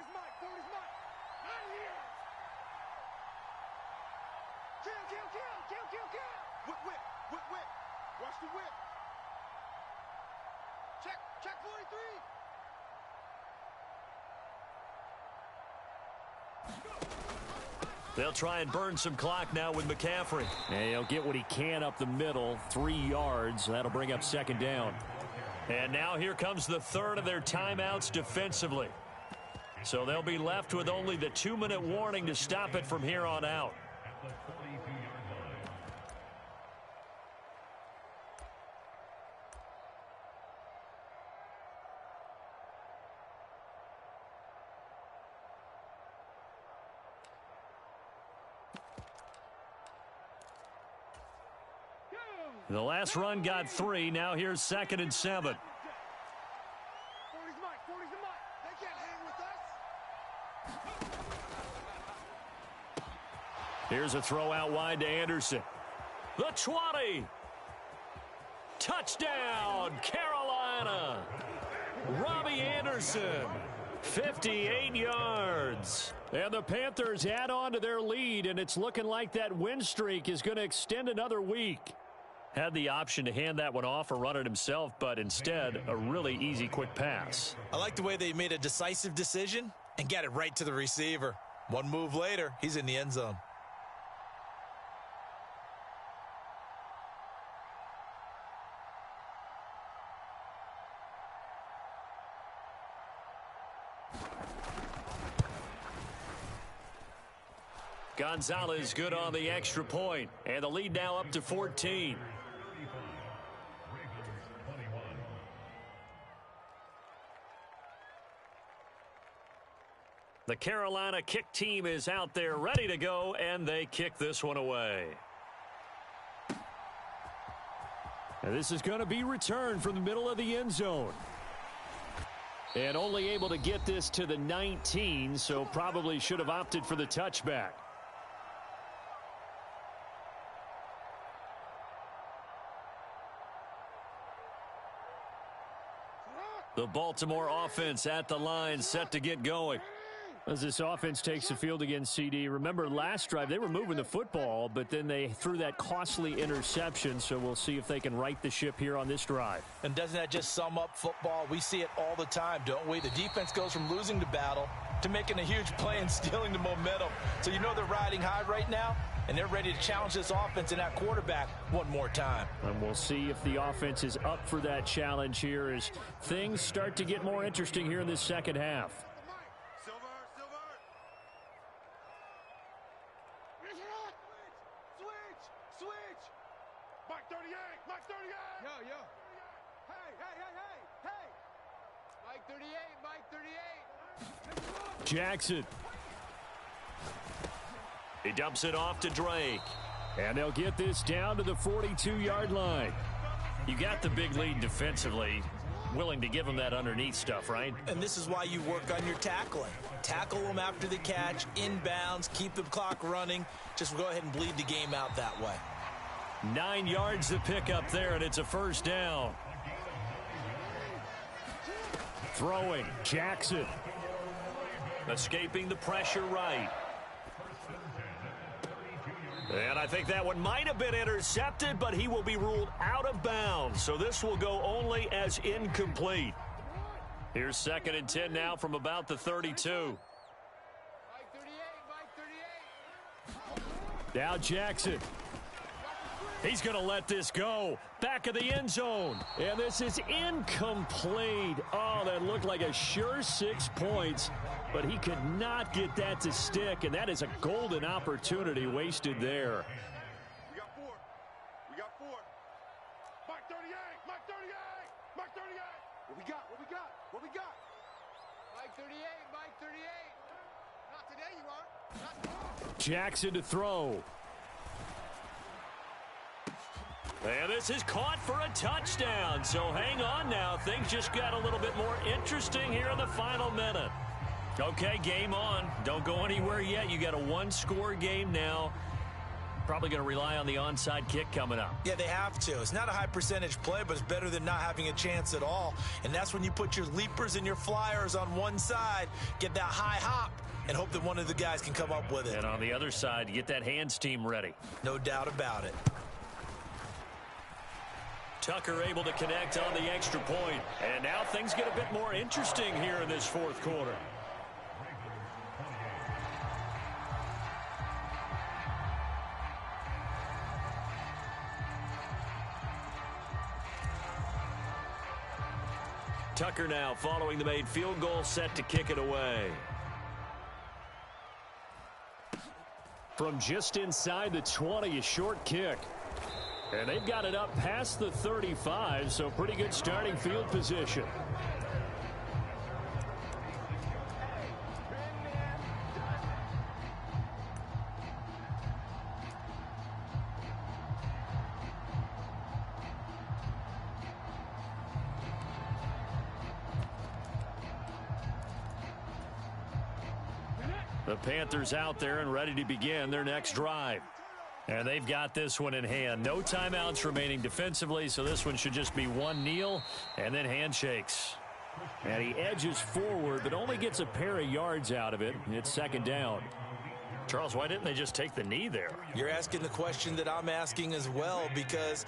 Check 43. They'll try and burn some clock now with McCaffrey. And he'll get what he can up the middle, 3 yards. That'll bring up second down. And now here comes the third of their timeouts defensively. So they'll be left with only the 2-minute warning to stop it from here on out. The last run got 3. Now here's 2nd and 7. 40's mine. 40's the mine. They can't hang with us. Here's a throw out wide to Anderson. The 20. Touchdown, Carolina. Robbie Anderson, 58 yards. And the Panthers add on to their lead, and it's looking like that win streak is going to extend another week. Had the option to hand that one off or run it himself, but instead, a really easy quick pass. I like the way they made a decisive decision and got it right to the receiver. One move later, he's in the end zone. Gonzalez good on the extra point, and the lead now up to 14. The Carolina kick team is out there ready to go, and they kick this one away. And this is going to be returned from the middle of the end zone. And only able to get this to the 19, so probably should have opted for the touchback. The Baltimore offense at the line, set to get going. As this offense takes the field against CD, remember last drive they were moving the football, but then they threw that costly interception, so we'll see if they can right the ship here on this drive. And doesn't that just sum up football? We see it all the time, don't we? The defense goes from losing the battle to making a huge play and stealing the momentum. So you know they're riding high right now, and they're ready to challenge this offense and that quarterback one more time. And we'll see if the offense is up for that challenge here as things start to get more interesting here in this second half. Jackson. He dumps it off to Drake. And they'll get this down to the 42-yard line. You got the big lead defensively. Willing to give them that underneath stuff, right? And this is why you work on your tackling. Tackle them after the catch, inbounds, keep the clock running. Just go ahead and bleed the game out that way. 9 yards to pick up there, and it's a first down. Throwing, Jackson. Escaping the pressure right. And I think that one might have been intercepted, but he will be ruled out of bounds. So this will go only as incomplete. Here's 2nd and 10 now from about the 32. Now Jackson. He's going to let this go. Back of the end zone. And this is incomplete. Oh, that looked like a sure 6 points. But he could not get that to stick. And that is a golden opportunity wasted there. We got 4. We got 4. Mike 38. Mike 38. Mike 38. What we got? What we got? What we got? Mike 38. Mike 38. Not today, you are. Not today. Jackson to throw. And this is caught for a touchdown. So hang on now. Things just got a little bit more interesting here in the final minute. Okay, game on. Don't go anywhere yet. You got a 1-score game now. Probably going to rely on the onside kick coming up. Yeah, they have to. It's not a high percentage play, but it's better than not having a chance at all. And that's when you put your leapers and your flyers on one side, get that high hop, and hope that one of the guys can come up with it. And on the other side, get that hands team ready. No doubt about it. Tucker able to connect on the extra point. And now things get a bit more interesting here in this fourth quarter. Tucker now following the made field goal, set to kick it away. From just inside the 20, a short kick. And they've got it up past the 35, so pretty good starting field position. The Panthers out there and ready to begin their next drive. And they've got this one in hand. No timeouts remaining defensively, so this one should just be one kneel and then handshakes. And he edges forward, but only gets a pair of yards out of it. It's 2nd down. Charles, why didn't they just take the knee there? You're asking the question that I'm asking as well, because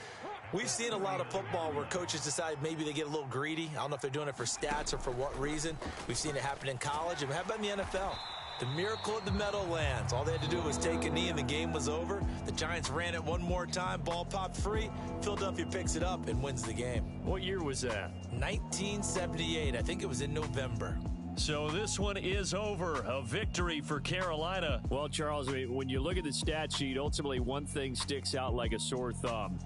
we've seen a lot of football where coaches decide maybe they get a little greedy. I don't know if they're doing it for stats or for what reason. We've seen it happen in college. And how about in the NFL? The miracle of the Meadowlands. All they had to do was take a knee and the game was over. The Giants ran it one more time. Ball popped free. Philadelphia picks it up and wins the game. What year was that? 1978. I think it was in November. So this one is over. A victory for Carolina. Well, Charles, when you look at the stat sheet, ultimately one thing sticks out like a sore thumb.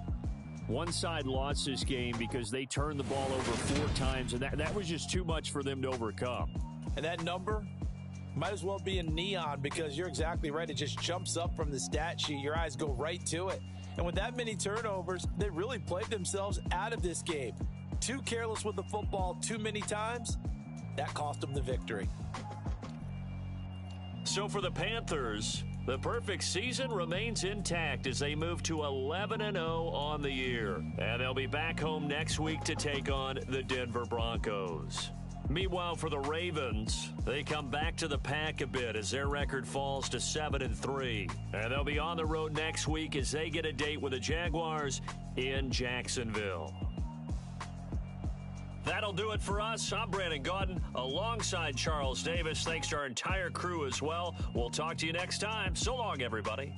One side lost this game because they turned the ball over 4 times, and that was just too much for them to overcome. And that number might as well be in neon, because you're exactly right. It just jumps up from the stat sheet. Your eyes go right to it. And with that many turnovers, they really played themselves out of this game. Too careless with the football too many times. That cost them the victory. So for the Panthers, the perfect season remains intact as they move to 11-0 on the year. And they'll be back home next week to take on the Denver Broncos. Meanwhile, for the Ravens, they come back to the pack a bit as their record falls to 7-3. And they'll be on the road next week as they get a date with the Jaguars in Jacksonville. That'll do it for us. I'm Brandon Gaudin alongside Charles Davis. Thanks to our entire crew as well. We'll talk to you next time. So long, everybody.